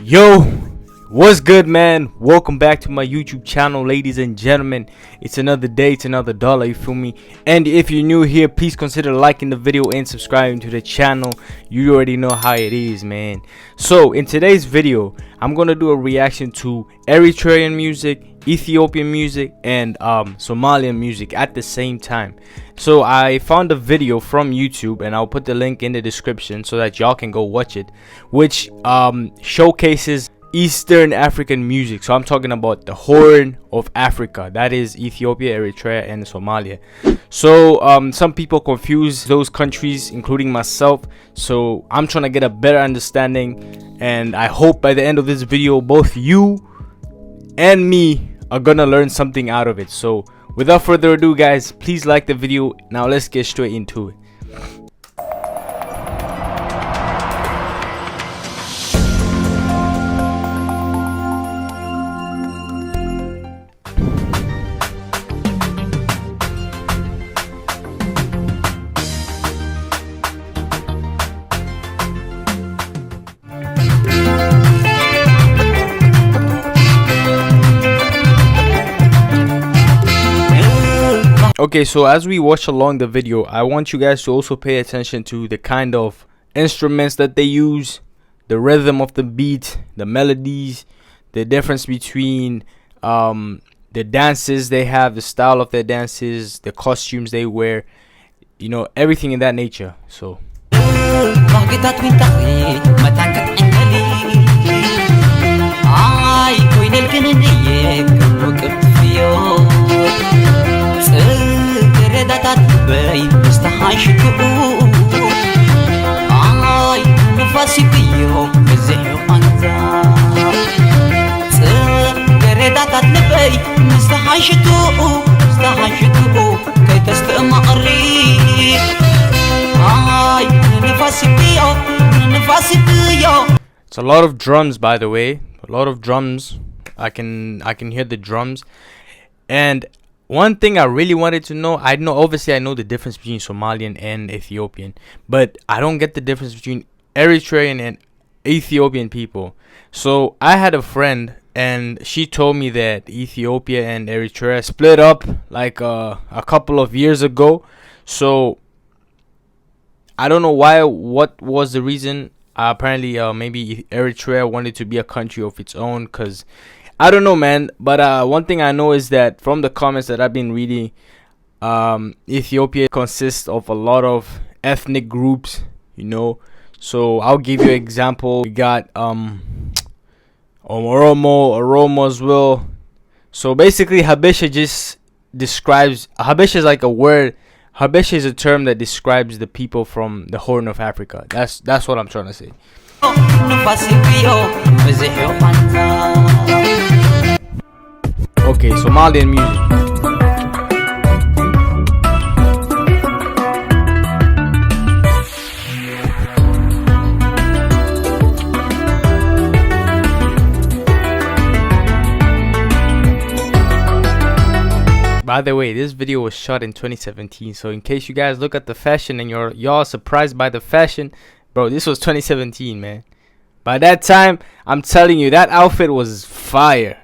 Yo, what's good, man? Welcome back to my YouTube channel, ladies and gentlemen. It's another day, it's another dollar, you feel me? And if you're new here, please consider liking the video and subscribing to the channel. You already know how it is, man. So in today's video, I'm gonna do a reaction to Eritrean music, Ethiopian music, and Somalian music at the same time. So I found a video from YouTube, and I'll put the link in the description so that y'all can go watch it, which showcases Eastern African music. So I'm talking about the Horn of Africa, that is Ethiopia, Eritrea, and Somalia. So some people confuse those countries, including myself. So I'm trying to get a better understanding, and I hope by the end of this video both you and me are gonna learn something out of it. So without further ado, guys, please like the video. Now let's get straight into it. Okay, so as we watch along the video, I want you guys to also pay attention to the kind of instruments that they use, the rhythm of the beat, the melodies, the difference between the dances they have, the style of their dances, the costumes they wear, you know, everything in that nature. So it's a lot of drums, by the way, a lot of drums. I can hear the drums. And one thing I really wanted to know, obviously I know the difference between Somalian and Ethiopian, but I don't get the difference between Eritrean and Ethiopian people. So I had a friend, and she told me that Ethiopia and Eritrea split up like a couple of years ago. So I don't know why, what was the reason. Apparently maybe Eritrea wanted to be a country of its own, because I don't know, man. But one thing I know is that from the comments that I've been reading, Ethiopia consists of a lot of ethnic groups, you know. So I'll give you an example. We got Oromo as well. So basically Habesha just describes, Habesha is like a word. Habesha is a term that describes the people from the Horn of Africa. That's what I'm trying to say. Okay, Somalian music. By the way, this video was shot in 2017, so in case you guys look at the fashion and y'all surprised by the fashion, bro, this was 2017, man. By that time, I'm telling you, that outfit was fire.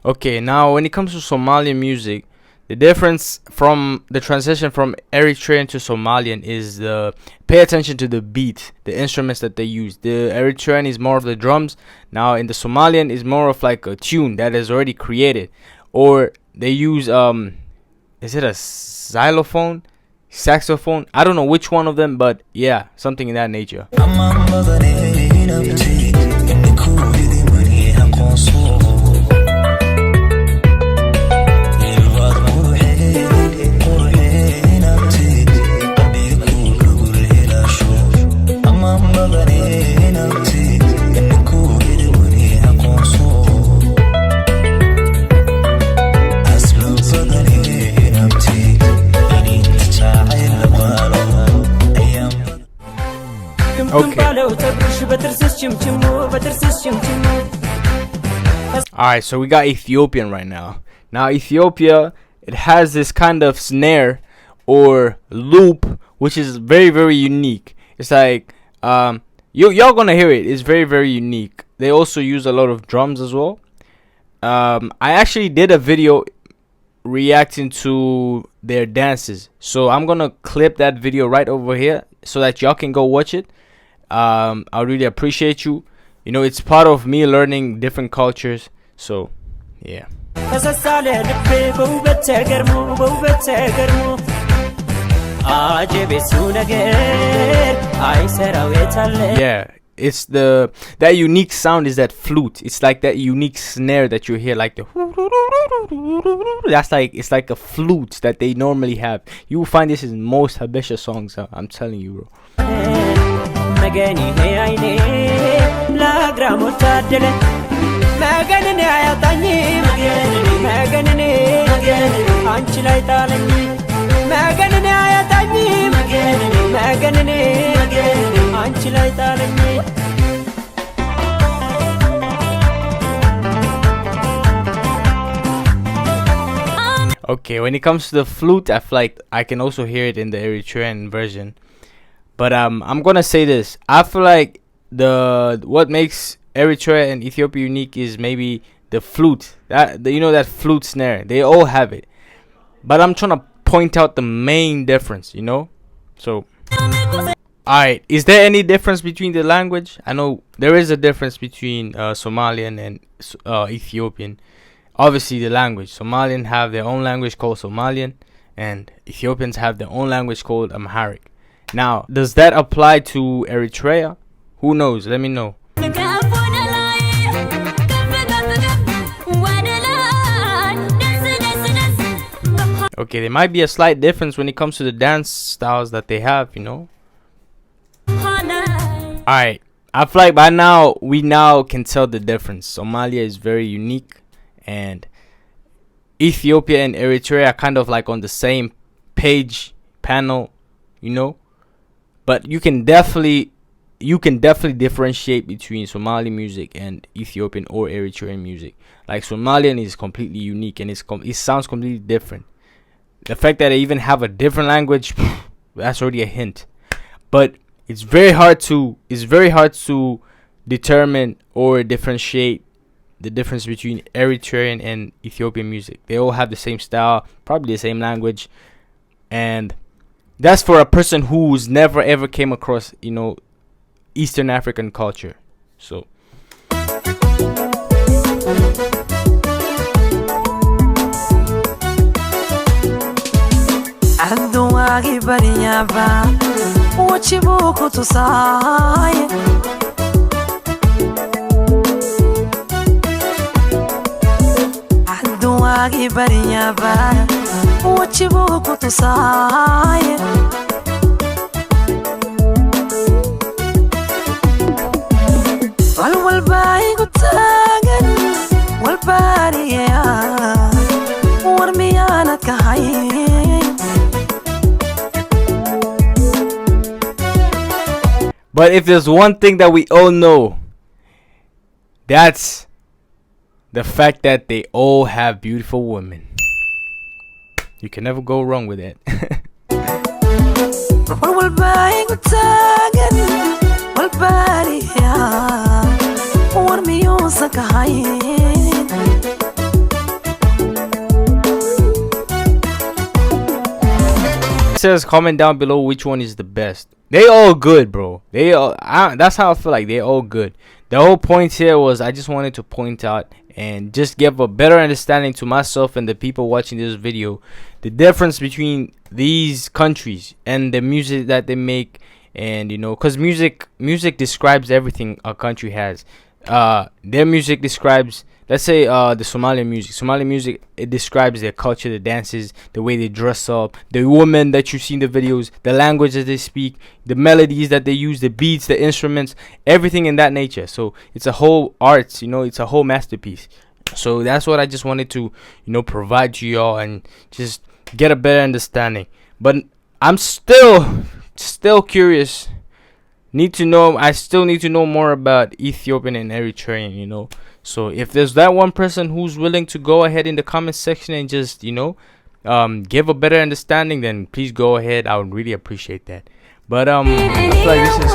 Okay, now when it comes to Somalian music, the difference from the transition from Eritrean to Somalian is pay attention to the beat, the instruments that they use. The Eritrean is more of the drums. Now in the Somalian is more of like a tune that is already created, or they use is it a xylophone, saxophone? I don't know which one of them, but yeah, something in that nature. Okay. Alright, so we got Ethiopian right now. Now Ethiopia, it has this kind of snare or loop which is very very unique. It's like y'all gonna hear it. It's very very unique. They also use a lot of drums as well. I actually did a video reacting to their dances, so I'm gonna clip that video right over here so that y'all can go watch it. I really appreciate you. You know, it's part of me learning different cultures. So yeah. Yeah, it's that unique sound is that flute. It's like that unique snare that you hear, like the that's like, it's like a flute that they normally have. You will find this in most Habesha songs. I'm telling you, bro. Okay, when it comes to the flute, I feel like I can also hear it in the Eritrean version. But I'm gonna say this. I feel like what makes Eritrea and Ethiopia unique is maybe the flute. That flute snare. They all have it. But I'm trying to point out the main difference, you know? So alright, is there any difference between the language? I know there is a difference between Somalian and Ethiopian. Obviously the language. Somalian have their own language called Somalian, and Ethiopians have their own language called Amharic. Now, does that apply to Eritrea? Who knows? Let me know. Okay, there might be a slight difference when it comes to the dance styles that they have, you know. Alright, I feel like by now we can tell the difference. Somalia is very unique, and Ethiopia and Eritrea are kind of like on the same panel, you know. But you can definitely differentiate between Somali music and Ethiopian or Eritrean music. Like Somalian is completely unique, and it sounds completely different. The fact that they even have a different language, that's already a hint. But it's very hard to determine or differentiate the difference between Eritrean and Ethiopian music. They all have the same style, probably the same language, and that's for a person who's never ever came across, you know, Eastern African culture. So but if there's one thing that we all know, that's the fact that they all have beautiful women. You can never go wrong with it. It says comment down below which one is the best. They all good, bro. That's how I feel like they all good. The whole point here was I just wanted to point out and just give a better understanding to myself and the people watching this video, the difference between these countries and the music that they make. And you know, because music describes everything a country has. Their music describes, let's say the Somalian music, it describes their culture, the dances, the way they dress up, the women that you see in the videos, the language that they speak, the melodies that they use, the beats, the instruments, everything in that nature. So it's a whole art, you know, it's a whole masterpiece. So that's what I just wanted to, you know, provide to y'all and just get a better understanding. But I'm still curious I still need to know more about Ethiopian and Eritrean, So if there's that one person who's willing to go ahead in the comment section and just, give a better understanding, then please go ahead. I would really appreciate that. But I feel like this is,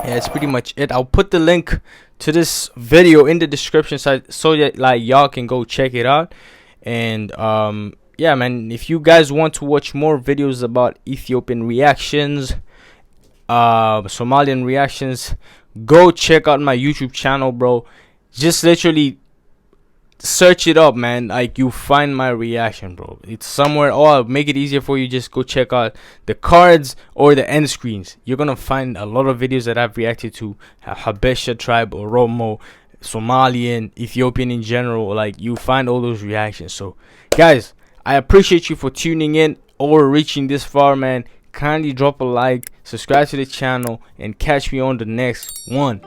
yeah, it's pretty much it. I'll put the link to this video in the description so that like y'all can go check it out. And yeah, man, if you guys want to watch more videos about Ethiopian reactions, Somalian reactions, go check out my YouTube channel, bro. Just literally search it up, man. Like, you find my reaction, bro. It's somewhere. Or I'll make it easier for you. Just go check out the cards or the end screens. You're gonna find a lot of videos that I've reacted to. Habesha tribe, Oromo, Somalian, Ethiopian in general. Like, you find all those reactions. So guys, I appreciate you for tuning in or reaching this far, man. Kindly drop a like, subscribe to the channel, and catch me on the next one.